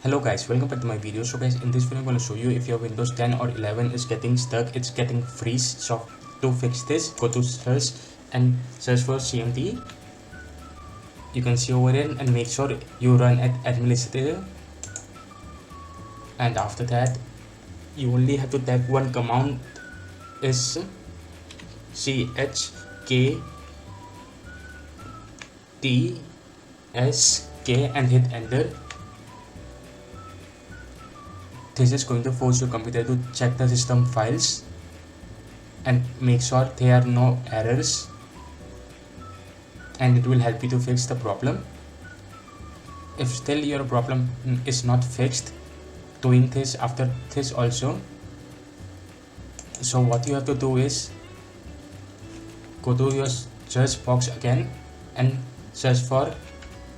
Hello guys, welcome back to my video. So guys, in this video I'm going to show you if your Windows 10 or 11 is getting stuck, it's getting freeze. So to fix this, go to search and search for CMD. You can see over here and make sure you run at administrator. And after that, you only have to type one command is chktsk and hit enter. This is going to force your computer to check the system files and make sure there are no errors, and it will help you to fix the problem. If still your problem is not fixed, doing this after this also, so what you have to do is go to your search box again and search for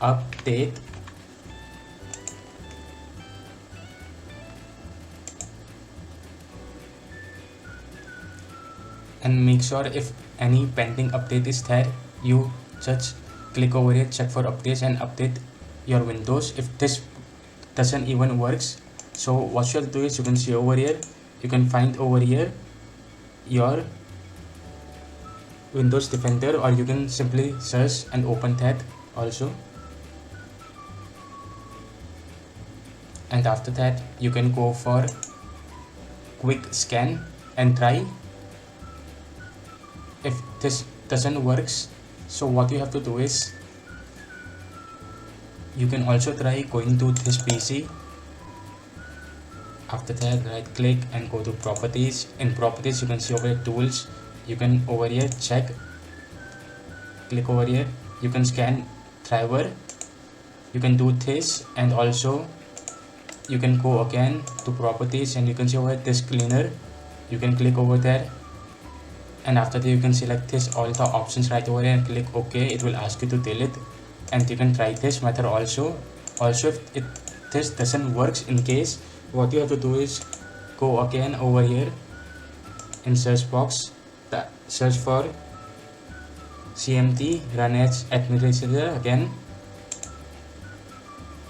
update and make sure if any pending update is there, you just click over here, check for updates and update your Windows. If this doesn't even works, so what you'll do is you can see over here, you can find over here your Windows Defender, or you can simply search and open that also. And after that, you can go for quick scan and try. If this doesn't works, so what you have to do is you can also try going to this PC. After that, right click and go to properties. In properties, you can see over here tools. You can over here check, click over here, you can scan driver. You can do this, and also you can go again to properties and you can see over here disk cleaner. You can click over there, and after that you can select this all the options right over here and click OK. It will ask you to delete, and you can try this method also. If this doesn't works, in case, what you have to do is go again over here in search box, search for CMD, run as administrator again.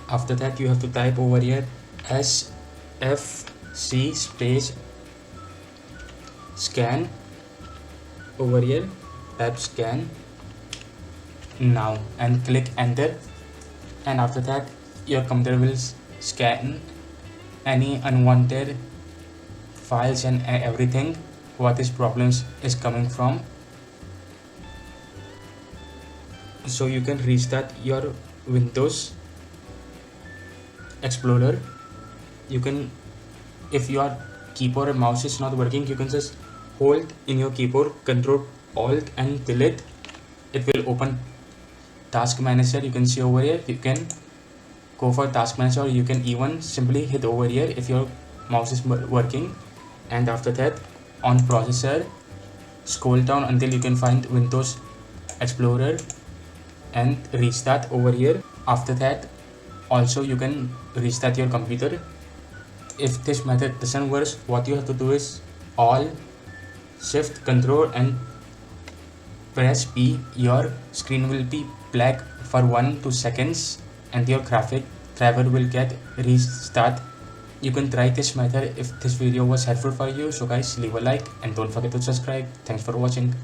After that you have to type over here sfc space scan. Over here type scan now and click enter, and after that your computer will scan any unwanted files and everything what this problems is coming from. So you can restart your Windows Explorer. You can, if your keyboard and mouse is not working, you can just hold in your keyboard Ctrl Alt and delete. It will open task manager. You can see over here, you can go for task manager, or you can even simply hit over here if your mouse is working. And after that, on processor, scroll down until you can find Windows Explorer and restart over here. After that also you can restart your computer. If this method doesn't work, what you have to do is Alt Shift Control and press P. Your screen will be black for 1-2 seconds and your graphic driver will get restart. You can try this method if this video was helpful for you. So guys, leave a like and don't forget to subscribe. Thanks for watching.